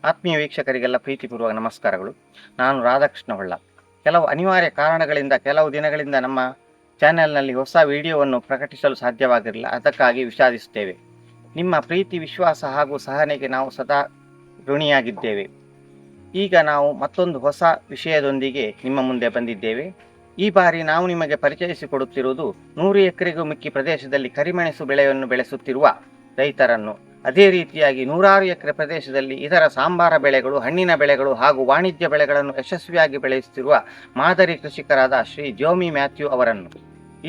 ಆತ್ಮೀಯ ವೀಕ್ಷಕರಿಗೆಲ್ಲ ಪ್ರೀತಿಪೂರ್ವಕ ನಮಸ್ಕಾರಗಳು. ನಾನು ರಾಧಾಕೃಷ್ಣ ಹೊಳ್ಳ. ಕೆಲವು ಅನಿವಾರ್ಯ ಕಾರಣಗಳಿಂದ ಕೆಲವು ದಿನಗಳಿಂದ ನಮ್ಮ ಚಾನೆಲ್ನಲ್ಲಿ ಹೊಸ ವಿಡಿಯೋವನ್ನು ಪ್ರಕಟಿಸಲು ಸಾಧ್ಯವಾಗಿರಲಿಲ್ಲ. ಅದಕ್ಕಾಗಿ ವಿಷಾದಿಸುತ್ತೇವೆ. ನಿಮ್ಮ ಪ್ರೀತಿ, ವಿಶ್ವಾಸ ಹಾಗೂ ಸಹನೆಗೆ ನಾವು ಸದಾ ಋಣಿಯಾಗಿದ್ದೇವೆ. ಈಗ ನಾವು ಮತ್ತೊಂದು ಹೊಸ ವಿಷಯದೊಂದಿಗೆ ನಿಮ್ಮ ಮುಂದೆ ಬಂದಿದ್ದೇವೆ. ಈ ಬಾರಿ ನಾವು ನಿಮಗೆ ಪರಿಚಯಿಸಿಕೊಡುತ್ತಿರುವುದು 100 ಎಕರೆಗೂ ಮಿಕ್ಕಿ ಪ್ರದೇಶದಲ್ಲಿ ಕರಿಮೆಣಸು ಬೆಳೆಯನ್ನು ಬೆಳೆಸುತ್ತಿರುವ ರೈತರನ್ನು. ಅದೇ ರೀತಿಯಾಗಿ 100 ಎಕರೆ ಪ್ರದೇಶದಲ್ಲಿ ಇತರ ಸಾಂಬಾರ ಬೆಳೆಗಳು, ಹಣ್ಣಿನ ಬೆಳೆಗಳು ಹಾಗೂ ವಾಣಿಜ್ಯ ಬೆಳೆಗಳನ್ನು ಯಶಸ್ವಿಯಾಗಿ ಬೆಳೆಸುತ್ತಿರುವ ಮಾದರಿ ಕೃಷಿಕರಾದ ಶ್ರೀ ಜೋಮಿ ಮ್ಯಾಥ್ಯೂ ಅವರನ್ನು.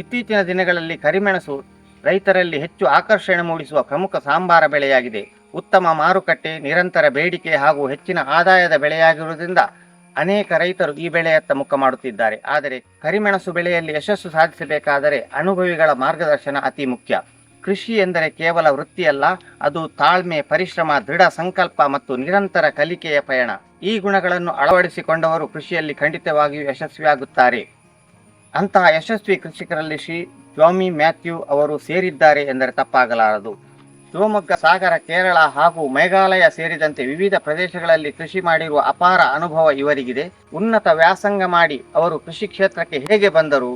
ಇತ್ತೀಚಿನ ದಿನಗಳಲ್ಲಿ ಕರಿಮೆಣಸು ರೈತರಲ್ಲಿ ಹೆಚ್ಚು ಆಕರ್ಷಣೆ ಮೂಡಿಸುವ ಪ್ರಮುಖ ಸಾಂಬಾರ ಬೆಳೆಯಾಗಿದೆ. ಉತ್ತಮ ಮಾರುಕಟ್ಟೆ, ನಿರಂತರ ಬೇಡಿಕೆ ಹಾಗೂ ಹೆಚ್ಚಿನ ಆದಾಯದ ಬೆಳೆಯಾಗಿರುವುದರಿಂದ ಅನೇಕ ರೈತರು ಈ ಬೆಳೆಯತ್ತ ಮುಖ ಮಾಡುತ್ತಿದ್ದಾರೆ. ಆದರೆ ಕರಿಮೆಣಸು ಬೆಳೆಯಲ್ಲಿ ಯಶಸ್ಸು ಸಾಧಿಸಬೇಕಾದರೆ ಅನುಭವಿಗಳ ಮಾರ್ಗದರ್ಶನ ಅತಿ ಮುಖ್ಯ. ಕೃಷಿ ಎಂದರೆ ಕೇವಲ ವೃತ್ತಿಯಲ್ಲ, ಅದು ತಾಳ್ಮೆ, ಪರಿಶ್ರಮ, ದೃಢ ಸಂಕಲ್ಪ ಮತ್ತು ನಿರಂತರ ಕಲಿಕೆಯ ಪಯಣ. ಈ ಗುಣಗಳನ್ನು ಅಳವಡಿಸಿಕೊಂಡವರು ಕೃಷಿಯಲ್ಲಿ ಖಂಡಿತವಾಗಿಯೂ ಯಶಸ್ವಿಯಾಗುತ್ತಾರೆ. ಅಂತಹ ಯಶಸ್ವಿ ಕೃಷಿಕರಲ್ಲಿ ಶ್ರೀ ಜೋಮಿ ಮ್ಯಾಥ್ಯೂ ಅವರು ಸೇರಿದ್ದಾರೆ ಎಂದರೆ ತಪ್ಪಾಗಲಾರದು. ಶಿವಮೊಗ್ಗ, ಸಾಗರ, ಕೇರಳ ಹಾಗೂ ಮೇಘಾಲಯ ಸೇರಿದಂತೆ ವಿವಿಧ ಪ್ರದೇಶಗಳಲ್ಲಿ ಕೃಷಿ ಮಾಡಿರುವ ಅಪಾರ ಅನುಭವ ಇವರಿಗಿದೆ. ಉನ್ನತ ವ್ಯಾಸಂಗ ಮಾಡಿ ಅವರು ಕೃಷಿ ಕ್ಷೇತ್ರಕ್ಕೆ ಹೇಗೆ ಬಂದರು,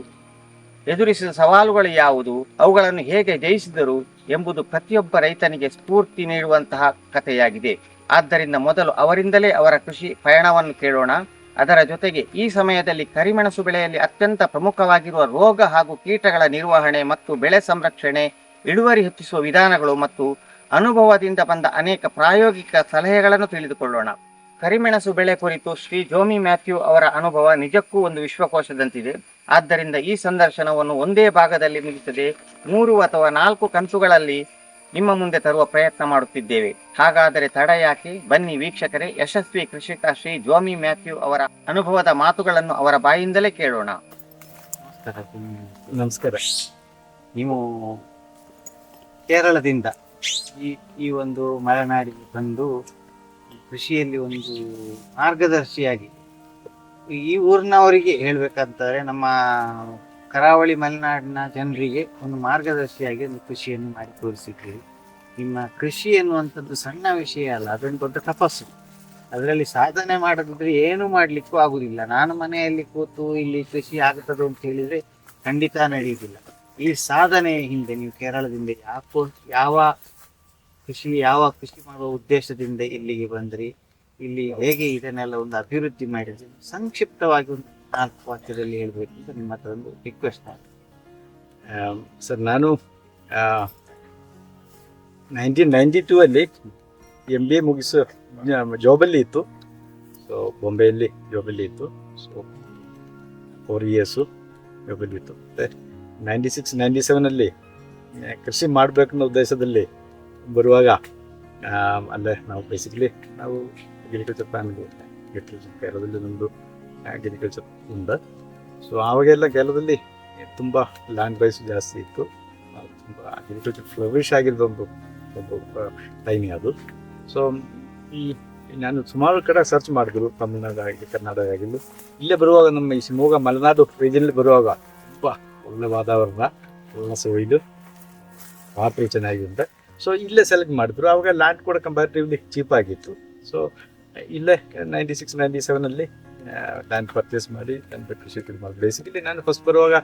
ಎದುರಿಸಿದ ಸವಾಲುಗಳು ಯಾವುದು, ಅವುಗಳನ್ನು ಹೇಗೆ ಜಯಿಸಿದರು ಎಂಬುದು ಪ್ರತಿಯೊಬ್ಬ ರೈತನಿಗೆ ಸ್ಫೂರ್ತಿ ನೀಡುವಂತಹ ಕಥೆಯಾಗಿದೆ. ಆದ್ದರಿಂದ ಮೊದಲು ಅವರಿಂದಲೇ ಅವರ ಕೃಷಿ ಪಯಣವನ್ನು ಕೇಳೋಣ. ಅದರ ಜೊತೆಗೆ ಈ ಸಮಯದಲ್ಲಿ ಕರಿಮೆಣಸು ಬೆಳೆಯಲ್ಲಿ ಅತ್ಯಂತ ಪ್ರಮುಖವಾಗಿರುವ ರೋಗ ಹಾಗೂ ಕೀಟಗಳ ನಿರ್ವಹಣೆ ಮತ್ತು ಬೆಳೆ ಸಂರಕ್ಷಣೆ, ಇಳುವರಿ ಹೆಚ್ಚಿಸುವ ವಿಧಾನಗಳು ಮತ್ತು ಅನುಭವದಿಂದ ಬಂದ ಅನೇಕ ಪ್ರಾಯೋಗಿಕ ಸಲಹೆಗಳನ್ನು ತಿಳಿದುಕೊಳ್ಳೋಣ. ಕರಿಮೆಣಸು ಬೆಳೆ ಕುರಿತು ಶ್ರೀ ಜೋಮಿ ಮ್ಯಾಥ್ಯೂ ಅವರ ಅನುಭವ ನಿಜಕ್ಕೂ ಒಂದು ವಿಶ್ವಕೋಶದಂತಿದೆ. ಆದ್ದರಿಂದ ಈ ಸಂದರ್ಶನವನ್ನು ಒಂದೇ ಭಾಗದಲ್ಲಿ ಮುಗಿಸದೆ 3 ಅಥವಾ 4 ಕಂತುಗಳಲ್ಲಿ ನಿಮ್ಮ ಮುಂದೆ ತರುವ ಪ್ರಯತ್ನ ಮಾಡುತ್ತಿದ್ದೇವೆ. ಹಾಗಾದರೆ ತಡ ಯಾಕೆ? ಬನ್ನಿ ವೀಕ್ಷಕರೇ, ಯಶಸ್ವಿ ಕೃಷಿಕ ಶ್ರೀ ಜೋಮಿ ಮ್ಯಾಥ್ಯೂ ಅವರ ಅನುಭವದ ಮಾತುಗಳನ್ನು ಅವರ ಬಾಯಿಂದಲೇ ಕೇಳೋಣ. ನಮಸ್ಕಾರ. ನೀವು ಕೇರಳದಿಂದ ಈ ಒಂದು ಮಲೆನಾಡಿಗೆ ಬಂದು ಕೃಷಿಯಲ್ಲಿ ಒಂದು ಮಾರ್ಗದರ್ಶಿಯಾಗಿ, ಈ ಊರಿನವರಿಗೆ ಹೇಳ್ಬೇಕಂತಾರೆ, ನಮ್ಮ ಕರಾವಳಿ ಮಲೆನಾಡಿನ ಜನರಿಗೆ ಒಂದು ಮಾರ್ಗದರ್ಶಿಯಾಗಿ ಒಂದು ಕೃಷಿಯನ್ನು ಮಾಡಿ ತೋರಿಸಿದ್ದೀರಿ. ನಿಮ್ಮ ಕೃಷಿ ಎನ್ನುವಂಥದ್ದು ಸಣ್ಣ ವಿಷಯ ಅಲ್ಲ, ಅದೊಂದು ದೊಡ್ಡ ತಪಸ್ಸು. ಅದರಲ್ಲಿ ಸಾಧನೆ ಮಾಡೋದಿದ್ರೆ ಏನೂ ಮಾಡಲಿಕ್ಕೂ ಆಗುದಿಲ್ಲ. ನಾನು ಮನೆಯಲ್ಲಿ ಕೂತು ಇಲ್ಲಿ ಕೃಷಿ ಆಗ್ತದೆ ಅಂತ ಹೇಳಿದರೆ ಖಂಡಿತ ನಡೆಯುವುದಿಲ್ಲ. ಈ ಸಾಧನೆ ಹಿಂದೆ ನೀವು ಕೇರಳದಿಂದ ಯಾವ ಕೃಷಿ ಮಾಡುವ ಉದ್ದೇಶದಿಂದ ಇಲ್ಲಿಗೆ ಬಂದ್ರಿ, ಇಲ್ಲಿ ಹೇಗೆ ಇದನ್ನೆಲ್ಲ ಒಂದು ಅಭಿವೃದ್ಧಿ ಮಾಡಿದ್ರಿ, ಸಂಕ್ಷಿಪ್ತವಾಗಿ ಒಂದು 4 ವಾಕ್ಯದಲ್ಲಿ ಹೇಳ್ಬೇಕು ಅಂತ ನಿಮ್ಮ ಹತ್ರ ಒಂದು ರಿಕ್ವೆಸ್ಟ್ ಮಾಡಿ. ಸರ್, ನಾನು 1992 ಅಲ್ಲಿ MBA ಮುಗಿಸೋ ಜಾಬಲ್ಲಿ ಇತ್ತು. ಸೊ ಬಾಂಬೆಯಲ್ಲಿ ಜಾಬಲ್ಲಿ ಇತ್ತು. ಸೊ 4 ಇಯರ್ಸು ಜಾಬಲ್ಲಿ ಇತ್ತು. ಮತ್ತು 96-97 ಅಲ್ಲಿ ಕೃಷಿ ಮಾಡಬೇಕನ್ನೋ ಉದ್ದೇಶದಲ್ಲಿ ಬರುವಾಗ ಅಲ್ಲೇ ನಾವು ಬೇಸಿಕಲಿ ನಾವು ಅಗ್ರಿಕಲ್ಚರ್ ಫ್ಯಾಮಿಲಿ, ಕೇರಳದಲ್ಲಿ ನಮ್ಮದು ಅಗ್ರಿಕಲ್ಚರ್ ഉണ്ട്. ಸೊ ಆವಾಗೆಲ್ಲ ಕೇರಳದಲ್ಲಿ ತುಂಬ ಲ್ಯಾಂಡ್ ಪ್ರೈಸ್ ಜಾಸ್ತಿ ಇತ್ತು. ತುಂಬ ಅಗ್ರಿಕಲ್ಚರ್ ಫ್ಲರಿಶ್ ಆಗಿರೋದೊಂದು ಟೈಮಿಂಗ್ ಅದು. ಸೊ ನಾನು ಸುಮಾರು ಕಡೆ ಸರ್ಚ್ ಮಾಡಿದ್ರು, ತಮಿಳ್ನಾಡು ಆಗಿ ಕರ್ನಾಟಕ ಆಗಿದ್ದು. ಇಲ್ಲೇ ಬರುವಾಗ ನಮ್ಮ ಈ ಶಿವಮೊಗ್ಗ ಮಲೆನಾಡು ರೀಜನಲ್ಲಿ ಬರುವಾಗ ತುಂಬ ಒಳ್ಳೆ ವಾತಾವರಣ, ಒಳ್ಳೆ ಸೊಯ್ದು ವಾತಾವರಣ ಚೆನ್ನಾಗಿರುತ್ತೆ. ಸೊ ಇಲ್ಲೇ ಸೆಲೆಕ್ಟ್ ಮಾಡಿದ್ರು. ಆವಾಗ ಲ್ಯಾಂಡ್ ಕೂಡ ಕಂಪ್ಯಾರಿಟಿವ್ಲಿ ಚೀಪ್ ಆಗಿತ್ತು. ಸೊ ಇಲ್ಲೇ 96-97 ಅಲ್ಲಿ ಲ್ಯಾಂಡ್ ಪರ್ಚೇಸ್ ಮಾಡಿ ಲ್ಯಾಂಡ್ ಕೃಷಿ ಮಾಡಿ. ಬೇಸಿಕಲಿ ನಾನು ಫಸ್ಟ್ ಬರುವಾಗ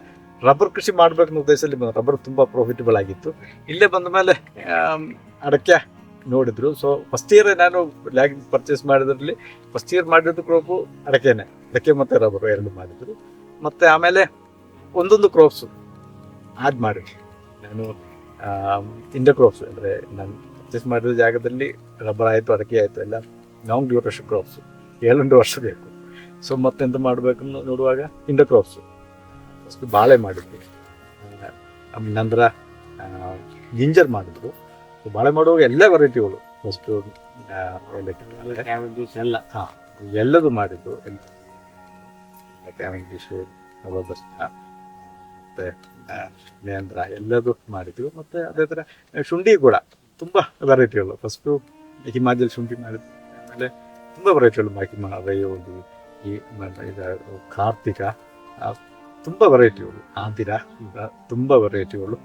ರಬ್ಬರ್ ಕೃಷಿ ಮಾಡಬೇಕು ಅನ್ನೋ ಉದ್ದೇಶದಲ್ಲಿ ರಬ್ಬರ್ ತುಂಬ ಪ್ರಾಫಿಟಬಲ್ ಆಗಿತ್ತು. ಇಲ್ಲೇ ಬಂದ ಮೇಲೆ ಅಡಕೆ ನೋಡಿದ್ರು. ಸೊ ಫಸ್ಟ್ ಇಯರ್ ನಾನು ಲ್ಯಾಂಡ್ ಪರ್ಚೇಸ್ ಮಾಡಿದ್ರಲ್ಲಿ ಫಸ್ಟ್ ಇಯರ್ ಮಾಡಿದ್ದು ಕ್ರಾಪು ಅಡಕೆ ಮತ್ತು ರಬ್ಬರು 2 ಮಾಡಿದ್ರು. ಮತ್ತು ಆಮೇಲೆ ಒಂದೊಂದು ಕ್ರಾಪ್ಸು ಆಡ್ ಮಾಡಿದ್ರು. ನಾನು ಇಂಡೋ ಕ್ರಾಪ್ಸ್ ಅಂದರೆ ನಾನು ಪರ್ಚೇಸ್ ಮಾಡಿರೋ ಜಾಗದಲ್ಲಿ ರಬ್ಬರ್ ಆಯಿತು, ಅಡಕೆ ಆಯಿತು, ಎಲ್ಲ ಲಾಂಗ್ ಡ್ಯೂರೇಷನ್ ಕ್ರಾಪ್ಸು, 7 ವರ್ಷ ಬೇಕು. ಸೊ ಮತ್ತೆಂತ ಮಾಡಬೇಕು ನೋಡುವಾಗ ಇಂಡೋ ಕ್ರಾಪ್ಸು ಫಸ್ಟ್ ಬಾಳೆ ಮಾಡಿದ್ವಿ. ನಂತರ ಗಿಂಜರ್ ಮಾಡಿದ್ರು. ಸೊ ಬಾಳೆ ಮಾಡುವಾಗ ಎಲ್ಲ ವೆರೈಟಿಗಳು ಫಸ್ಟು ಎಲ್ಲ ಎಲ್ಲದು ಮಾಡಿದ್ದು. ಕ್ಯಾಮೆಲ್ ಡಿಶು, ಮತ್ತು ನೇಂದ್ರ ಎಲ್ಲದು ಮಾಡಿದ್ವಿ. ಮತ್ತು ಅದೇ ಥರ ಶುಂಠಿ ಕೂಡ ತುಂಬ ವೆರೈಟಿಗಳು. ಫಸ್ಟು ಹಿಮಾಚಲ್ ಶುಂಠಿ ಮಾಡಿದ್ವಿ. ಆಮೇಲೆ ತುಂಬ ವೆರೈಟಿಗಳು ರೈಯೋದು, ಈ ಕಾರ್ತಿಕ, ತುಂಬ ವೆರೈಟಿಗಳು, ಆಂತಿರ, ತುಂಬ ವೆರೈಟಿಗಳು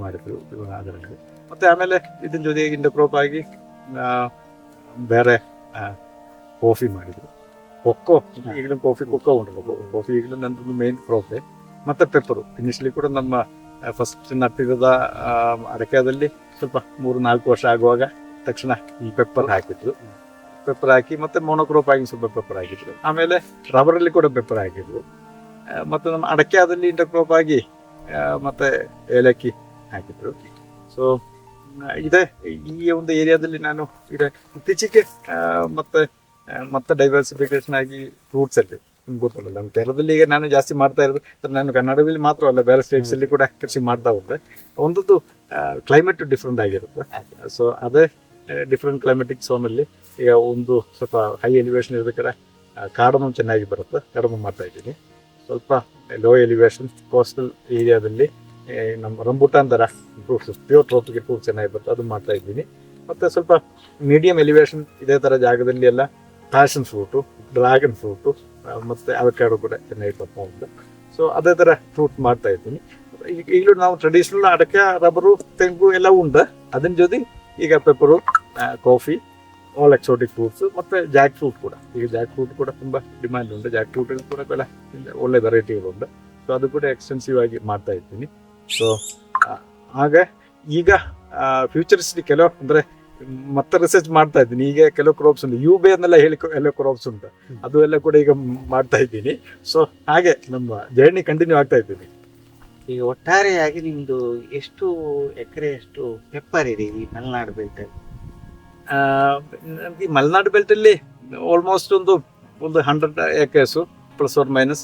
ಮಾಡಿದ್ವಿ ಅದರಲ್ಲಿ. ಮತ್ತು ಆಮೇಲೆ ಇದನ್ನ ಜೊತೆಗೆ ಇಂಡೋ ಕ್ರಾಪ್ ಆಗಿ ಬೇರೆ ಕಾಫಿ ಮಾಡಿದ್ರು. ಕೊಕ್ಕೋ ಈಗಲೂ ಕೊಕ್ಕೋ ಉಂಟು. ಕಾಫಿ ಈಗಲೂ ನಂದು ಮೇನ್ ಕ್ರಾಪೇ. ಮತ್ತು ಪೆಪ್ಪರು ಇನಿಷಿಯಲಿ ಕೂಡ ನಮ್ಮ ಫಸ್ಟ್ ನಟ್ಟಿರದ ಅಡಕೆದಲ್ಲಿ ಸ್ವಲ್ಪ 3-4 ವರ್ಷ ಆಗುವಾಗ ತಕ್ಷಣ ಈ ಪೆಪ್ಪರ್ ಹಾಕಿದ್ರು. ಪೆಪ್ಪರ್ ಹಾಕಿ ಮತ್ತೆ ಮೊನೋಕ್ರಾಪ್ ಆಗಿ ಸ್ವಲ್ಪ ಪೆಪ್ಪರ್ ಹಾಕಿದ್ರು. ಆಮೇಲೆ ರಬ್ಬರಲ್ಲಿ ಕೂಡ ಪೆಪ್ಪರ್ ಹಾಕಿದ್ರು. ಮತ್ತು ನಮ್ಮ ಅಡಕೆ ಆದಲ್ಲಿ ಇಂಟರ್ಕ್ರಾಪ್ ಆಗಿ ಮತ್ತೆ ಏಲಕ್ಕಿ ಹಾಕಿದ್ರು. ಸೊ ಇದೆ ಈ ಒಂದು ಏರಿಯಾದಲ್ಲಿ ನಾನು ಈಗ ಇತ್ತೀಚೆಗೆ ಮತ್ತೆ ಡೈವರ್ಸಿಫಿಕೇಶನ್ ಆಗಿ ಫ್ರೂಟ್ಸ್ ಅಲ್ಲಿ ಗೊತ್ತಲ್ಲ ನಮ್ಮ ಕೇರಳದಲ್ಲಿ ಈಗ ನಾನು ಜಾಸ್ತಿ ಮಾಡ್ತಾ ಇರೋದು. ನಾನು ಕರ್ನಾಟಕದಲ್ಲಿ ಮಾತ್ರ ಅಲ್ಲ, ಬೇರೆ ಸ್ಟೇಟ್ಸ್ ಅಲ್ಲಿ ಕೂಡ ಕೃಷಿ ಮಾಡ್ತಾ ಹೋದ್ರೆ ಒಂದೊಂದು ಕ್ಲೈಮೇಟ್ ಡಿಫ್ರೆಂಟ್ ಆಗಿರುತ್ತೆ. ಸೊ ಅದೇ ಡಿಫ್ರೆಂಟ್ ಕ್ಲೈಮೆಟಿಕ್ ಝೋನ್ ಅಲ್ಲಿ ಈಗ ಒಂದು ಸ್ವಲ್ಪ ಹೈ ಎಲಿವೇಶನ್ ಇರಬೇಕಾದ್ರೆ ಕಾಡಮು ಚೆನ್ನಾಗಿ ಬರುತ್ತೆ. ಕಾಡಮು ಮಾಡ್ತಾ ಇದ್ದೀನಿ. ಸ್ವಲ್ಪ ಲೋ ಎಲಿವೇಶನ್ ಕೋಸ್ಟಲ್ ಏರಿಯಾದಲ್ಲಿ ನಮ್ಮ ರಂಬುಟಾನ್ ಥರ ಫ್ರೂಟ್ಸ್, ಪ್ಯೂರ್ ಟ್ರೋಪಿಕಲ್ ಫ್ರೂಟ್ಸ್ ಚೆನ್ನಾಗಿ ಬರುತ್ತೆ, ಅದು ಮಾಡ್ತಾ ಇದ್ದೀನಿ. ಮತ್ತು ಸ್ವಲ್ಪ ಮೀಡಿಯಂ ಎಲಿವೇಶನ್ ಇದೇ ಥರ ಜಾಗದಲ್ಲಿ ಎಲ್ಲ ಪ್ಯಾಷನ್ ಫ್ರೂಟು, ಡ್ರ್ಯಾಗನ್ ಫ್ರೂಟು ಮತ್ತು ಅವಕ್ಯಾಡೋ ಕೂಡ ಚೆನ್ನಾಗಿ ಬರ್ತಾ ಉಂಟು. ಸೊ ಅದೇ ಥರ ಫ್ರೂಟ್ ಮಾಡ್ತಾ ಇದ್ದೀನಿ. ಈಗಲೂ ನಾವು ಟ್ರೆಡಿಷನಲ್ ಅಡಕೆ, ರಬ್ಬರು, ತೆಂಗು ಎಲ್ಲ ಉಂಟು. ಅದನ್ನ ಜೊತೆ ಈಗ pepper, coffee, all exotic fruits ಮತ್ತು ಜಾಕ್ ಫ್ರೂಟ್ ಕೂಡ. ಈಗ ಜಾಕ್ ಫ್ರೂಟ್ ಕೂಡ ತುಂಬ ಡಿಮ್ಯಾಂಡ್ ಉಂಟು. ಜಾಕ್ ಫ್ರೂಟಲ್ಲಿ ಕೂಡ ಒಳ್ಳೆ ವೆರೈಟಿಗಳುಂಟು. ಸೊ ಅದು ಕೂಡ ಎಕ್ಸ್ಟೆನ್ಸಿವ್ ಆಗಿ ಮಾಡ್ತಾ ಇದ್ದೀನಿ. ಸೊ ಹಾಗೆ ಈಗ ಫ್ಯೂಚರಿಸ್ಟಿಕ್ ಕೆಲವು ಅಂದರೆ ಮತ್ತೆ ರಿಸರ್ಚ್ ಮಾಡ್ತಾ ಇದ್ದೀನಿ. ಈಗ ಕೆಲವು ಕ್ರಾಪ್ಸ್ ಉಂಟು, ಯೂಬೆ ಅನ್ನೆಲ್ಲ ಹೇಳಿ ಕೆಲವು ಕ್ರಾಪ್ಸ್ ಉಂಟು, ಅದು ಎಲ್ಲ ಕೂಡ ಈಗ ಮಾಡ್ತಾ ಇದ್ದೀನಿ. ಸೊ ಹಾಗೆ ನಮ್ಮ ಜರ್ನಿ ಕಂಟಿನ್ಯೂ ಆಗ್ತಾ ಇದ್ದೀನಿ. ಈಗ ಒಟ್ಟಾರೆಯಾಗಿ ನಿಮ್ದು ಎಷ್ಟು ಎಕರೆಯಷ್ಟು ಪೆಪ್ಪರ್ ಇದೆ ಈ ಮಲೆನಾಡು ಬೆಲ್ಟ್? ಈ ಮಲೆನಾಡು ಬೆಲ್ಟಲ್ಲಿ ಆಲ್ಮೋಸ್ಟ್ ಒಂದು 100 acres plus or minus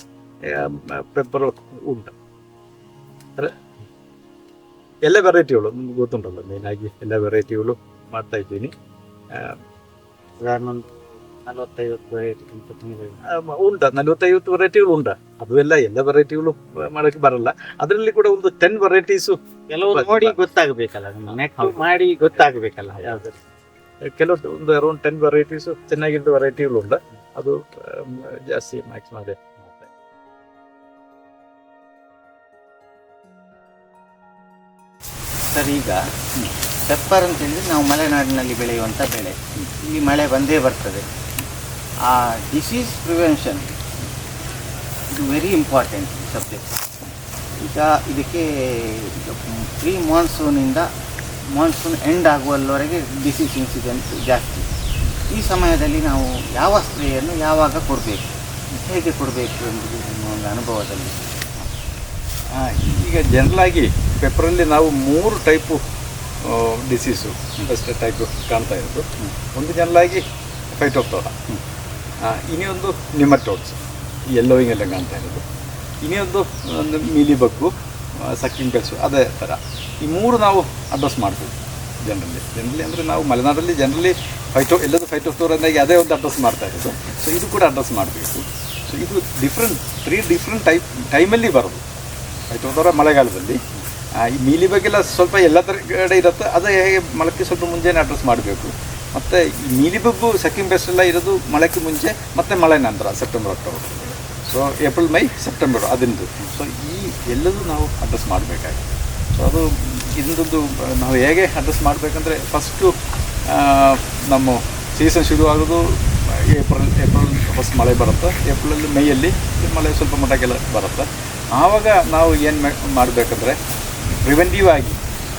pepper ಉಂಟು. ಎಲ್ಲ ವೆರೈಟಿಗಳು ನಿಮ್ಗೆ ಗೊತ್ತುಂಟಲ್ಲ, ಮೇನ್ ಆಗಿ ಎಲ್ಲ ವೆರೈಟಿಗಳು ಮಾಡ್ತಾ ಇದ್ದೀನಿ. ಒಂದು 40-50 ಉಂಟು, 40-50 ವೆರೈಟಿಗಳು ಉಂಟು. ಅದು ಎಲ್ಲ ವೆರೈಟಿಗಳು ಮಾಡೋಕ್ಕೆ ಬರಲ್ಲ. ಅದರಲ್ಲಿ ಕೂಡ ಒಂದು 10 ವೆರೈಟೀಸು ಕೆಲವು ನೋಡಿ ಗೊತ್ತಾಗಬೇಕಲ್ಲ, ನೆಟ್ಟು ಮಾಡಿ ಗೊತ್ತಾಗಬೇಕಲ್ಲ ಯಾವ್ದು. ಕೆಲವು ಒಂದು ಅರೌಂಡ್ 10 ವೆರೈಟೀಸು ಚೆನ್ನಾಗಿರೋ ವೆರೈಟಿಗಳು ಉಂಟು. ಅದು ಜಾಸ್ತಿ ಮ್ಯಾಕ್ಸಿಮಮ್ ಅದೇ ಮಾಡ್ತಾ. ಸರ್, ಈಗ ಪೆಪ್ಪರ್ ಅಂತ ಹೇಳಿದ್ರೆ ನಾವು ಮಲೆನಾಡಿನಲ್ಲಿ ಬೆಳೆಯುವಂಥ ಬೆಳೆ. ಇಲ್ಲಿ ಮಳೆ ಬಂದೇ ಬರ್ತದೆ. ಆ ಡಿಸೀಸ್ ಪ್ರಿವೆನ್ಷನ್ ಇದು ವೆರಿ ಇಂಪಾರ್ಟೆಂಟ್ ಸಬ್ಜೆಕ್ಟ್. ಈಗ ಇದಕ್ಕೆ ಪ್ರೀ ಮಾನ್ಸೂನಿಂದ ಮಾನ್ಸೂನ್ ಎಂಡ್ ಆಗುವಲ್ಲಿವರೆಗೆ ಡಿಸೀಸ್ ಇನ್ಸಿಡೆಂಟ್ ಜಾಸ್ತಿ. ಈ ಸಮಯದಲ್ಲಿ ನಾವು ಯಾವ ಸ್ಪ್ರೇಯನ್ನು ಯಾವಾಗ ಕೊಡಬೇಕು, ಹೇಗೆ ಕೊಡಬೇಕು ಎಂಬುದು ನಿಮ್ಮ ಒಂದು ಅನುಭವದಲ್ಲಿ? ಈಗ ಜನರಲಾಗಿ ಪೆಪ್ಪರಲ್ಲಿ ನಾವು 3 ಟೈಪು ಡಿಸೀಸು ಫಸ್ಟ್ ಟೈಪ್ ಕಾಣ್ತಾ ಇರೋದು. ಒಂದು ಜನರಲಾಗಿ ಫೈಟೋಫ್ತೋರಾ, ಇನ್ನೊಂದು ನಿಮಟೋಡ್ಸ್, ಯೆಲ್ಲೋಯಿಂಗ್ ಎಲ್ಲ ಕಾಣ್ತಾ ಇರೋದು. ಇನ್ನೊಂದು ಮೀಲಿಬಗ್ಗು, ಸಕ್ಕಿಂಗ್ ಪೆಲ್ಸು, ಅದೇ ಥರ. ಈ 3 ನಾವು ಅಡ್ರೆಸ್ ಮಾಡ್ತೀವಿ ಜನರಲಿ ಅಂದರೆ ನಾವು ಮಲೆನಾಡಲ್ಲಿ ಜನರಲಿ ಎಲ್ಲದು ಫೈಟೋಫ್ತೋರಾಗಿ ಅದೇ ಒಂದು ಅಡ್ರೆಸ್ ಮಾಡ್ತಾ ಇರೋದು. ಸೊ ಇದು ಕೂಡ ಅಡ್ರೆಸ್ ಮಾಡಬೇಕು. ಸೊ ಇದು 3 ಡಿಫ್ರೆಂಟ್ ಟೈಮಲ್ಲಿ ಬರೋದು. ಫೈಟೋಫ್ತೋರಾ ಮಳೆಗಾಲದಲ್ಲಿ, ಈ ಮೀಲಿಬಗ್ಗೆಲ್ಲ ಸ್ವಲ್ಪ ಎಲ್ಲ ಕಡೆ ಇರುತ್ತೆ, ಅದು ಹೇಗೆ ಮಳೆಗೆ ಸ್ವಲ್ಪ ಮುಂಚೆನೇ ಅಡ್ರೆಸ್ ಮಾಡಬೇಕು. ಮತ್ತು ಈ ಮೀಲಿಬಗ್ಗು, ಸಕ್ಕಿಂಗ್ ಪೆಸ್ಟ್ ಎಲ್ಲ ಇರೋದು ಮಳೆಗೆ ಮುಂಚೆ ಮತ್ತು ಮಳೆ ನಂತರ, ಸೆಪ್ಟೆಂಬರ್, ಅಕ್ಟೋಬರ್. ಸೊ ಏಪ್ರಿಲ್, ಮೈ, ಸೆಪ್ಟೆಂಬರ್ ಅದೊಂದು. ಸೊ ಈ ಎಲ್ಲದೂ ನಾವು ಅಡ್ರೆಸ್ ಮಾಡಬೇಕಾಗಿದೆ. ಸೊ ಅದು ಇದೊಂದು ನಾವು ಹೇಗೆ ಅಡ್ರೆಸ್ ಮಾಡಬೇಕಂದ್ರೆ, ಫಸ್ಟು ನಮ್ಮ ಸೀಸನ್ ಶುರು ಆಗೋದು ಏಪ್ರಿಲ್ ಫಸ್ಟ್ ಮಳೆ ಬರುತ್ತೆ. ಏಪ್ರಿಲಲ್ಲಿ, ಮೈಯಲ್ಲಿ ಮಳೆ ಸ್ವಲ್ಪ ಮಟ್ಟಕ್ಕೆಲ್ಲ ಬರುತ್ತೆ. ಆವಾಗ ನಾವು ಏನು ಮಾಡಬೇಕಂದ್ರೆ ಪ್ರಿವೆಂಟಿವ್ ಆಗಿ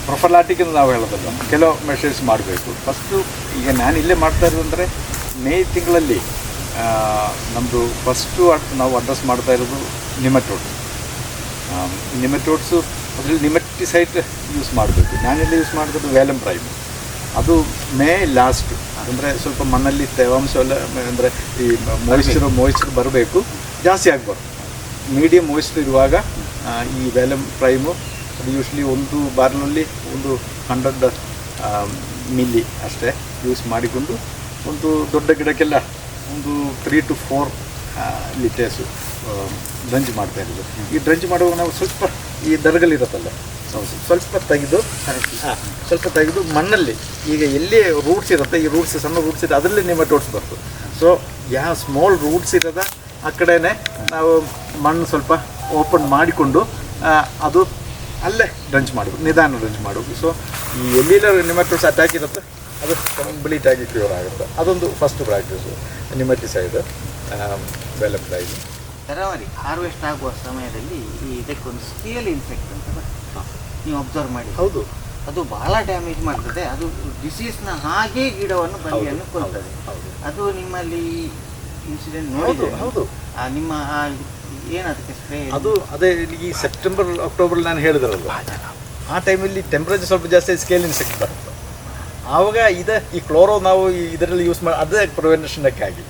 ಪ್ರೊಫಲಾಟಿಕ್ ಅಂತ ನಾವು ಹೇಳೋದಲ್ಲ, ಕೆಲವು ಮೆಷರ್ಸ್ ಮಾಡಬೇಕು. ಫಸ್ಟು ಈಗ ನಾನು ಇಲ್ಲೇ ಮಾಡ್ತಾ ಇರೋದಂದರೆ ಮೇ ತಿಂಗಳಲ್ಲಿ ನಮ್ಮದು ಫಸ್ಟು ನಾವು ಅಡ್ರೆಸ್ ಮಾಡ್ತಾ ಇರೋದು ನಿಮೆಟೋಡ್ಸ್. ನಿಮೆಟೋಡ್ಸು ಅದರಲ್ಲಿ ನಿಮೆಟಿಸೈಡ್ ಯೂಸ್ ಮಾಡಬೇಕು. ನಾನೆಲ್ಲ ಯೂಸ್ ಮಾಡೋದು ವ್ಯಾಲಮ್ ಪ್ರೈಮ್. ಅದು ಮೇ ಲಾಸ್ಟ್, ಅಂದರೆ ಸ್ವಲ್ಪ ಮಣ್ಣಲ್ಲಿ ತೇವಾಂಶ ಎಲ್ಲ ಅಂದರೆ ಈ ಮಾಯಿಶ್ಚರ್ ಬರಬೇಕು, ಜಾಸ್ತಿ ಆಗಬಾರ್ದು. ಮೀಡಿಯಮ್ ಮಾಯಿಶ್ಚರ್ ಇರುವಾಗ ಈ ವ್ಯಾಲಮ್ ಪ್ರೈಮು ಅದು ಯೂಶ್ವಲಿ ಒಂದು ಬಾರ್ನಲ್ಲಿ 100 ಮಿಲಿ ಅಷ್ಟೇ ಯೂಸ್ ಮಾಡಿಕೊಂಡು ಒಂದು ದೊಡ್ಡ ಗಿಡಕ್ಕೆಲ್ಲ 3 to 4 ಲೀಟರ್ಸು ಡ್ರಂಚ್ ಮಾಡ್ತಾ ಇರೋದು. ಈ ಡ್ರಂಚ್ ಮಾಡುವಾಗ ನಾವು ಸ್ವಲ್ಪ ಈ ದರಗಲಿರುತ್ತಲ್ಲ ಸ್ವಲ್ಪ ತೆಗೆದು ಮಣ್ಣಲ್ಲಿ, ಈಗ ಎಲ್ಲಿ ರೂಟ್ಸ್ ಇರುತ್ತೆ, ಈ ರೂಟ್ಸ್ ಸಣ್ಣ ರೂಟ್ಸ್ ಇದೆ, ಅದರಲ್ಲಿ ನಿಮೆಟೋಡ್ಸ್ ಬರ್ತದೆ. ಸೊ ಯಾವ ಸ್ಮಾಲ್ ರೂಟ್ಸ್ ಇರೋದ ಆ ಕಡೆನೇ ನಾವು ಮಣ್ಣು ಸ್ವಲ್ಪ ಓಪನ್ ಮಾಡಿಕೊಂಡು ಅದು ಅಲ್ಲೇ ಡ್ರಂಚ್ ಮಾಡಬೇಕು, ನಿಧಾನ ಡ್ರಂಚ್ ಮಾಡಬೇಕು. ಸೊ ಈ ಎಲ್ಲೆಲ್ಲ ನಿಮೆಟೋಡ್ಸ್ ಅಟ್ಯಾಕ್ ಇರುತ್ತೆ ಅದು ಕಂಪ್ಲೀಟ್ ಆಗಿ ಕ್ಯೂರ್ ಆಗುತ್ತೆ. ಅದೊಂದು ಫಸ್ಟ್ ಪ್ರಾಕ್ಟೀಸು. ನಿಮಟಿಸೈಡ್, ವೆಲಪ್ರೈಡ್. ತರಾವರಿ ಹಾರ್ವೆಸ್ಟ್ ಆಗುವ ಸಮಯದಲ್ಲಿ ಇದಕ್ಕೊಂದು ಸ್ಕೇಲ್ ಇನ್ಸೆಕ್ಟ್ ಅಂತ ಬರ್ತದೆ, ನೀವು ಅಬ್ಸರ್ವ್ ಮಾಡಿ. ಹೌದು, ಅದು ಬಹಳ ಡ್ಯಾಮೇಜ್ ಮಾಡ್ತದೆ. ಅದು ಡಿಸೀಸ್ನ ಹಾಗೆ ಗಿಡವನ್ನು ಬಳ್ಳಿಯನ್ನು ಕೊಲ್ತದೆ. ಅದು ನಿಮ್ಮಲ್ಲಿ ಇನ್ಸಿಡೆಂಟ್ ನೋಡಿದ್ರೆ ಹೌದು. ನಿಮ್ಮ ಏನದಕ್ಕೆ ಸ್ಪ್ರೇ ಅದು ಅದೇ ಈ ಸೆಪ್ಟೆಂಬರ್ ಅಕ್ಟೋಬರ್ ನಾನು ಹೇಳಿದ್ರಲ್ಲ, ಆ ಟೈಮಲ್ಲಿ ಟೆಂಪ್ರೇಚರ್ ಸ್ವಲ್ಪ ಜಾಸ್ತಿ ಸ್ಕೇಲ್ ಇನ್ಸೆಕ್ಟ್ ಬರುತ್ತೆ. ಆವಾಗ ಈ ಕ್ಲೋರೋ ನಾವು ಇದರಲ್ಲಿ ಯೂಸ್ ಮಾಡಿ ಅದೇ ಪ್ರಿವೆನ್ಷನ್ಕ್ಕಾಗಿ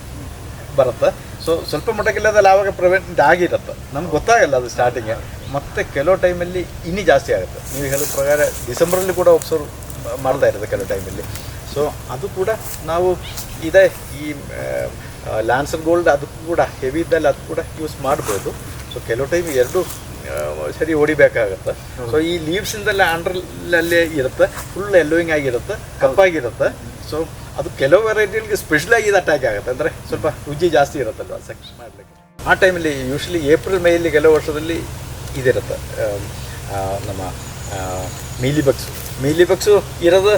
ಬರುತ್ತೆ. ಸೊ ಸ್ವಲ್ಪ ಮಟ್ಟಕ್ಕಿಲ್ಲದಲ್ಲಿ ಆವಾಗ ಪ್ರಿವೆಂಟ್ ಆಗಿರುತ್ತೆ, ನಮ್ಗೆ ಗೊತ್ತಾಗಲ್ಲ ಅದು ಸ್ಟಾರ್ಟಿಂಗ್. ಮತ್ತು ಕೆಲವು ಟೈಮಲ್ಲಿ ಇನ್ನೂ ಜಾಸ್ತಿ ಆಗುತ್ತೆ. ನೀವು ಹೇಳಿದ ಪ್ರಕಾರ ಡಿಸೆಂಬರಲ್ಲಿ ಕೂಡ ಒಬ್ಸರ್ವ್ ಮಾಡ್ತಾ ಇರುತ್ತೆ ಕೆಲವು ಟೈಮಲ್ಲಿ. ಸೊ ಅದು ಕೂಡ ನಾವು ಇದೆ ಈ ಲ್ಯಾನ್ಸರ್ ಗೋಲ್ಡ್ ಅದಕ್ಕೂ ಕೂಡ ಹೆವಿ ಇದ್ದಲ್ಲಿ ಅದು ಕೂಡ ಯೂಸ್ ಮಾಡ್ಬೋದು. ಸೊ ಕೆಲವು ಟೈಮ್ ಎರಡು ಸರಿ ಹೊಡಿಬೇಕಾಗತ್ತೆ. ಸೊ ಈ ಲೀವ್ಸಿಂದೆಲ್ಲ ಅಂಡರ್ಲಲ್ಲೇ ಇರುತ್ತೆ, ಫುಲ್ ಎಲ್ಲೋಯಿಂಗ್ ಆಗಿರುತ್ತೆ, ಕಪ್ಪಾಗಿರುತ್ತೆ. ಸೊ ಅದು ಕೆಲವು ವೆರೈಟಿಗಳಿಗೆ ಸ್ಪೆಷಲಾಗಿ ಇದು ಅಟ್ಯಾಕ್ ಆಗುತ್ತೆ, ಅಂದರೆ ಸ್ವಲ್ಪ ರುಚಿ ಜಾಸ್ತಿ ಇರುತ್ತಲ್ವ ಸೆಕ್ಸ್ ಮಾಡಲಿಕ್ಕೆ. ಆ ಟೈಮಲ್ಲಿ ಯೂಶ್ವಲಿ ಏಪ್ರಿಲ್ ಮೇಯಲ್ಲಿ ಕೆಲವು ವರ್ಷದಲ್ಲಿ ಇದಿರುತ್ತೆ ನಮ್ಮ ಮೀಲಿಬಗ್ಸು ಇರೋದು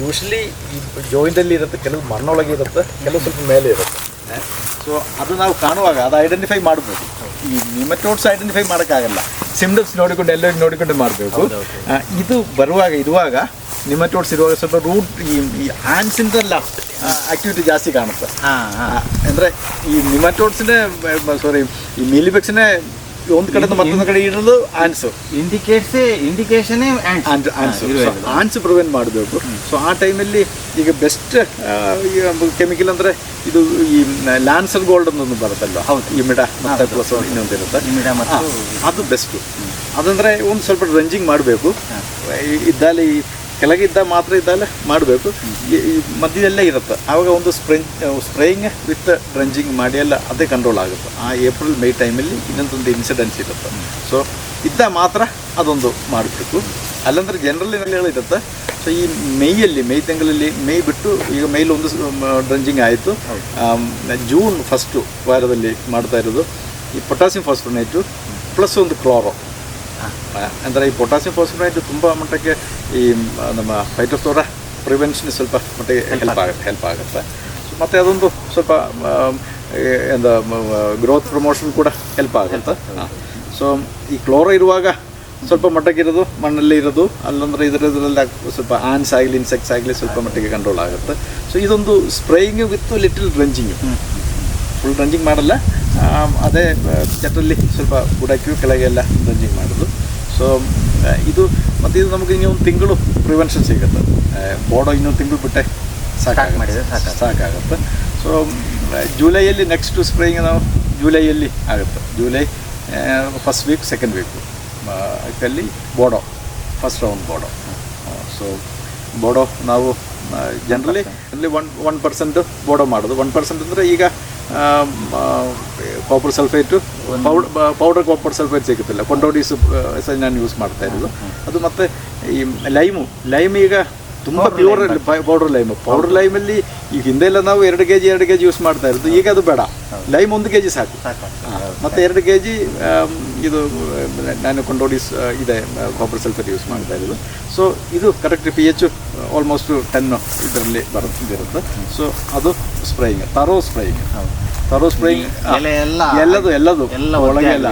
ಯೂಶ್ವಲಿ ಈ ಜಾಯಿಂಟಲ್ಲಿ ಇರುತ್ತೆ, ಕೆಲವು ಮಣ್ಣೊಳಗೆ ಇರುತ್ತೆ, ಕೆಲವು ಸ್ವಲ್ಪ ಮೇಲೆ ಇರುತ್ತೆ. ಸೊ ಅದು ನಾವು ಕಾಣುವಾಗ ಅದು ಐಡೆಂಟಿಫೈ ಮಾಡ್ಬೋದು. ಈ ನಿಮೆಟೋಡ್ಸ್ ಐಡೆಂಟಿಫೈ ಮಾಡೋಕ್ಕಾಗಲ್ಲ, ಸಿಮ್ಟಮ್ಸ್ ನೋಡಿಕೊಂಡು ಎಲ್ಲರಿಗೂ ನೋಡಿಕೊಂಡು ಮಾಡಬೇಕು. ಇದು ಇರುವಾಗ ನಿಮೆಟೋಡ್ಸ್ ಇರುವಾಗ ಸ್ವಲ್ಪ ರೂಟ್ ಈ ಹ್ಯಾಂಡ್ಸಿಂದಲ್ಲ ಆಕ್ಟಿವಿಟಿ ಜಾಸ್ತಿ ಕಾಣುತ್ತೆ. ಅಂದರೆ ಈ ನಿಮೆಟೋಡ್ಸ್ನೇ ಈ ಮೀಲಿಬಗ್ಸ್ನೇ ಒಂದು ಕಡೆ ಮತ್ತೊಂದು ಕಡೆ ಇಡೋದು ಆನ್ಸು ಇಂಡಿಕೇಶನೇ ಆನ್ಸ್ ಪ್ರಿವೆಂಟ್ ಮಾಡಬೇಕು. ಸೊ ಆ ಟೈಮಲ್ಲಿ ಈಗ ಬೆಸ್ಟ್ ಕೆಮಿಕಲ್ ಅಂದರೆ ಇದು ಈ ಲ್ಯಾನ್ಸರ್ ಗೋಲ್ಡ್ ಅನ್ನೊಂದು ಬರುತ್ತಲ್ವ, ಈ ಮಿಡ ಮತ್ತು ಪ್ಲಸ್ ಇನ್ನೊಂದು ಇರುತ್ತೆ, ಅದು ಬೆಸ್ಟು. ಅದಂದರೆ ಒಂದು ಸ್ವಲ್ಪ ಡ್ರಂಜಿಂಗ್ ಮಾಡಬೇಕು, ಇದ್ದಲ್ಲಿ ಕೆಳಗಿದ್ದ ಮಾತ್ರ ಇದ್ದಲ್ಲೇ ಮಾಡಬೇಕು. ಈ ಮಧ್ಯದಲ್ಲೇ ಇರುತ್ತೆ, ಆವಾಗ ಒಂದು ಸ್ಪ್ರೇಯಿಂಗ್ ವಿತ್ ಡ್ರಂಜಿಂಗ್ ಮಾಡಿ ಎಲ್ಲ ಅದೇ ಕಂಟ್ರೋಲ್ ಆಗುತ್ತೆ. ಆ ಏಪ್ರಿಲ್ ಮೇ ಟೈಮಲ್ಲಿ ಇನ್ನೊಂದೊಂದು ಇನ್ಸಿಡೆನ್ಸ್ ಇರುತ್ತೆ. ಸೊ ಇದ್ದ ಮಾತ್ರ ಅದೊಂದು ಮಾಡಬೇಕು, ಅಲ್ಲಂದ್ರೆ ಜನರಲಿ ಹೇಳಿರುತ್ತೆ. ಸೊ ಈ ಮೇ ತಿಂಗಳಲ್ಲಿ ಬಿಟ್ಟು ಈಗ ಮೇಲ್ ಒಂದು ಡ್ರಂಜಿಂಗ್ ಆಯಿತು. ಜೂನ್ ಫಸ್ಟು ವಾರದಲ್ಲಿ ಮಾಡ್ತಾ ಇರೋದು ಈ ಪೊಟ್ಯಾಸಿಯಂ ಫಾಸ್ಫೇಟ್ ಪ್ಲಸ್ ಒಂದು ಕ್ಲೋರೋ. ಅಂದರೆ ಈ ಪೊಟ್ಯಾಸಿಯಂ ಫಾಸ್ಫೇಟ್ ತುಂಬ ಮಟ್ಟಕ್ಕೆ ಈ ನಮ್ಮ ಫೈಟೋಫ್ಲೋರಾ ಪ್ರಿವೆನ್ಷನ್ ಸ್ವಲ್ಪ ಮಟ್ಟಿಗೆ ಹೆಲ್ಪ್ ಆಗುತ್ತೆ. ಮತ್ತು ಅದೊಂದು ಸ್ವಲ್ಪ ಗ್ರೋತ್ ಪ್ರಮೋಷನ್ ಕೂಡ ಹೆಲ್ಪ್ ಆಗುತ್ತೆ. ಸೊ ಈ ಕ್ಲೋರೋ ಇರುವಾಗ ಸ್ವಲ್ಪ ಮಟ್ಟಕ್ಕೆ ಇರೋದು ಮಣ್ಣಲ್ಲಿ ಇರೋದು, ಅಲ್ಲಂದ್ರೆ ಇದರಲ್ಲಿ ಸ್ವಲ್ಪ ಆನ್ಸ್ ಆಗಲಿ ಇನ್ಸೆಕ್ಟ್ಸ್ ಆಗಲಿ ಸ್ವಲ್ಪ ಮಟ್ಟಿಗೆ ಕಂಟ್ರೋಲ್ ಆಗುತ್ತೆ. ಸೊ ಇದೊಂದು ಸ್ಪ್ರೇಯಿಂಗ್ ವಿತ್ ಲಿಟಲ್ ಡ್ರಂಜಿಂಗ್, ಫುಲ್ ಡ್ರಂಜಿಂಗ್ ಮಾಡಲ್ಲ, ಅದೇ ಚಟ್ಟಲ್ಲಿ ಸ್ವಲ್ಪ ಬುಡಕ್ಕೂ ಕೆಳಗೆಲ್ಲ ಡ್ರಂಜಿಂಗ್ ಮಾಡೋದು. ಸೊ ಇದು ಮತ್ತು ಇದು ನಮಗೆ ಇನ್ನೊಂದು ತಿಂಗಳು ಪ್ರಿವೆನ್ಷನ್ ಸಿಗುತ್ತೆ. ಬೋಡೋ ಇನ್ನೊಂದು ತಿಂಗಳು ಬಿಟ್ಟೆ ಸಾಕಾಗುತ್ತೆ. ಸೊ ಜುಲೈಯಲ್ಲಿ ನೆಕ್ಸ್ಟ್ ಸ್ಪ್ರೇಯಿಂಗ್ ನಾವು ಜುಲೈಯಲ್ಲಿ ಆಗುತ್ತೆ. July first week second week ಅಲ್ಲಿ Bodo first round Bodo. So Bodo ನಾವು ಜನರಲಿ ಅಲ್ಲಿ 1% ಬೋಡೋ ಮಾಡೋದು. 1% ಅಂದರೆ ಈಗ copper sulphate powder copper sulphate ಸಿಗುತ್ತಿಲ್ಲ, ಕೊಂಡೋಡಿಸ್ ನಾನು ಯೂಸ್ ಮಾಡ್ತಾ ಇರೋದು ಅದು. ಮತ್ತು ಈ ಲೈಮ್ ಈಗ ತುಂಬ ಪ್ಯೂರ್ ಪೌಡರ್ ಲೈಮಲ್ಲಿ ಈಗ ಹಿಂದೆಲ್ಲ ನಾವು 2 kg ಯೂಸ್ ಮಾಡ್ತಾ ಇರೋದು, ಈಗ ಅದು ಬೇಡ, ಲೈಮ್ 1 kg ಸಾಕು. ಮತ್ತು 2 kg ಇದು ನಾನು ಕೊಂಡೋಡಿಸ್ ಇದೆ ಕಾಪರ್ ಸಲ್ಫೇಟ್ ಯೂಸ್ ಮಾಡ್ತಾ ಇರೋದು. ಸೊ ಇದು ಕರೆಕ್ಟ್ pH ಆಲ್ಮೋಸ್ಟ್ 10 ಇದರಲ್ಲಿ ಬರುತ್ತೆ. ಸೊ ಅದು ಸ್ಪ್ರೇಯಿಂಗ್, ತರೋ ಸ್ಪ್ರೇಯಿಂಗ್ ಎಲ್ಲದು ಒಳಗೆ ಎಲ್ಲ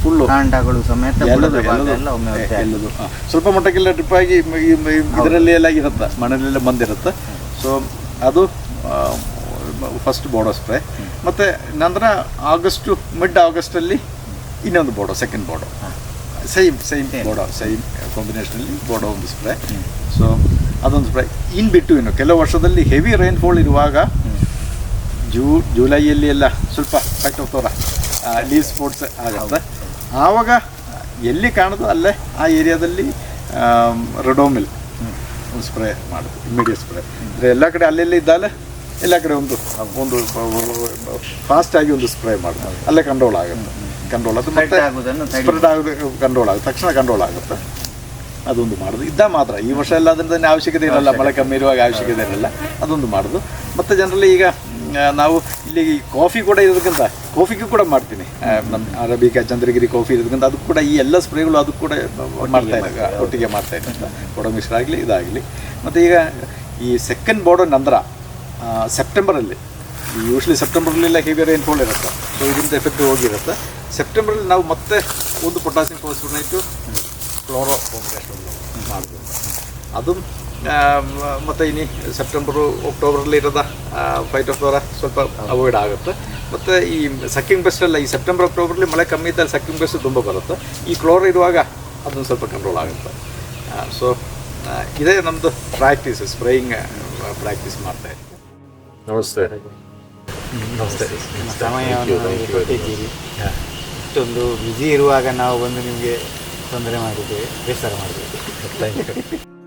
ಫುಲ್ಲು ಕಾಂಡಗಳು ಸಮೇತ ಎಲ್ಲದು ಸ್ವಲ್ಪ ಮಟ್ಟಕ್ಕೆಲ್ಲ ಡ್ರಿಪ್ ಆಗಿ ಇದರಲ್ಲಿ ಎಲ್ಲ ಇರುತ್ತೆ, ಮಣ್ಣಲ್ಲೆಲ್ಲ ಬಂದಿರುತ್ತೆ. ಸೊ ಅದು ಫಸ್ಟ್ ಬೋಡೋ ಸ್ಪ್ರೇ. ಮತ್ತು ನಂತರ ಮಿಡ್ ಆಗಸ್ಟಲ್ಲಿ ಇನ್ನೊಂದು Bodo, second Bodo, same Bodo, same ಕಾಂಬಿನೇಷನಲ್ಲಿ Bodo ಒಂದು ಸ್ಪ್ರೇ. ಸೊ ಅದೊಂದು ಸ್ಪ್ರೇ. ಇನ್ನು ಕೆಲವು ವರ್ಷದಲ್ಲಿ ಹೆವಿ ರೈನ್ಫಾಲ್ ಇರುವಾಗ ಜುಲೈಯಲ್ಲಿ ಎಲ್ಲ ಸ್ವಲ್ಪ ಫೈಟೋಫ್ಲೋರಾ ಲೀವ್ ಸ್ಪೋರ್ಟ್ಸ್ ಆಗುತ್ತೆ. ಆವಾಗ ಎಲ್ಲಿ ಕಾಣೋದು ಅಲ್ಲೇ ಆ ಏರಿಯಾದಲ್ಲಿ ರೆಡೋಮಿಲ್ ಒಂದು ಸ್ಪ್ರೇ ಮಾಡೋದು, ಇಮ್ಮಿಡಿಯೇಟ್ ಸ್ಪ್ರೇ. ಅಂದರೆ ಎಲ್ಲ ಕಡೆ ಅಲ್ಲೆಲ್ಲಿ ಇದ್ದಲ್ಲೇ ಎಲ್ಲ ಕಡೆ ಒಂದು ಫಾಸ್ಟಾಗಿ ಒಂದು ಸ್ಪ್ರೇ ಮಾಡೋದು, ಅಲ್ಲೇ ಕಂಟ್ರೋಲ್ ಆಗುತ್ತೆ. ಅದು ಮತ್ತೆ ಸ್ಪ್ರೆಡ್ ಆಗೋದು ಕಂಟ್ರೋಲ್ ಆಗುತ್ತೆ, ತಕ್ಷಣ ಕಂಟ್ರೋಲ್ ಆಗುತ್ತೆ. ಅದೊಂದು ಮಾಡೋದು ಇದ್ದ ಮಾತ್ರ. ಈ ವರ್ಷ ಎಲ್ಲ ಅದರದ್ದು ಅವಶ್ಯಕತೆ ಇರಲ್ಲ, ಮಳೆ ಕಮ್ಮಿ ಇರುವಾಗ ಅವಶ್ಯಕತೆ ಇರಲ್ಲ, ಅದೊಂದು ಮಾಡೋದು. ಮತ್ತು ಜನರಲಿ ಈಗ ನಾವು ಇಲ್ಲಿ ಕಾಫಿ ಕೂಡ ಇರೋದಕ್ಕಿಂತ ಕಾಫಿಗೂ ಕೂಡ ಮಾಡ್ತೀನಿ, ನಮ್ಮ ಅರಬಿಕಾ ಚಂದ್ರಗಿರಿ ಕಾಫಿ ಇರೋದಕ್ಕಿಂತ ಅದಕ್ಕೆ ಕೂಡ ಈ ಎಲ್ಲ ಸ್ಪ್ರೇಗಳು ಅದಕ್ಕೆ ಕೂಡ ಒಟ್ಟಿಗೆ ಮಾಡ್ತಾ ಇದ್ದಾರೆ, ಕೊಡೋ ಮಿಶ್ರ ಆಗಲಿ ಇದಾಗಲಿ. ಮತ್ತು ಈಗ ಈ ಸೆಕೆಂಡ್ ಬಾರ್ಡರ್ ನಂತರ ಸೆಪ್ಟೆಂಬರಲ್ಲಿ ಯೂಶ್ವಲಿ ಸೆಪ್ಟೆಂಬರಲ್ಲೆಲ್ಲ ಹೆವಿ ರೈನ್ಫಾಲ್ ಇರುತ್ತೆ. ಸೊ ಇದರಿಂದ ಎಫೆಕ್ಟ್ ಹೋಗಿರುತ್ತೆ. ಸೆಪ್ಟೆಂಬರಲ್ಲಿ ನಾವು ಮತ್ತೆ ಒಂದು ಪೊಟ್ಯಾಸಿಯಂ ಫಾಸ್ಫೇಟ್ ಕ್ಲೋರೋ ಮಾಡ್ಬೋದು. ಅದು ಮತ್ತು ಇನ್ನು ಸೆಪ್ಟೆಂಬರು ಅಕ್ಟೋಬರಲ್ಲಿ ಇರೋದ ಫೈಟೋಫ್ಲೋರಾ ಸ್ವಲ್ಪ ಅವಾಯ್ಡ್ ಆಗುತ್ತೆ. ಮತ್ತು ಈ ಸಕ್ಕಿಂಗ್ ಬೆಸ್ಟೆಲ್ಲ ಈ ಸೆಪ್ಟೆಂಬರ್ ಅಕ್ಟೋಬರಲ್ಲಿ ಮಳೆ ಕಮ್ಮಿ ಇದ್ದಲ್ಲಿ ಸಕ್ಕಿಂಗ್ ಬೆಸ್ಟ್ ತುಂಬ ಬರುತ್ತೆ. ಈ ಕ್ಲೋರೋ ಇರುವಾಗ ಅದೊಂದು ಸ್ವಲ್ಪ ಕಂಟ್ರೋಲ್ ಆಗುತ್ತೆ. ಸೊ ಇದೇ ನಮ್ಮದು ಪ್ರಾಕ್ಟೀಸ್, ಸ್ಪ್ರೇಯಿಂಗ್ ಪ್ರಾಕ್ಟೀಸ್ ಮಾಡ್ತಾಯಿದ್ದೀವಿ. ನಮಸ್ತೆ. ನಮಸ್ತೆ. ನಿಮ್ಮ ಸಮಯವನ್ನು ನಮಗೆ ಕೊಟ್ಟಿದ್ದೀರಿ. ಇಷ್ಟೊಂದು ಬ್ಯುಸಿ ಇರುವಾಗ ನಾವು ಬಂದು ನಿಮಗೆ ತೊಂದರೆ ಮಾಡಿದ್ದೇವೆ, ಬೇಸರ ಮಾಡಿದ್ದೇವೆ. Thank you.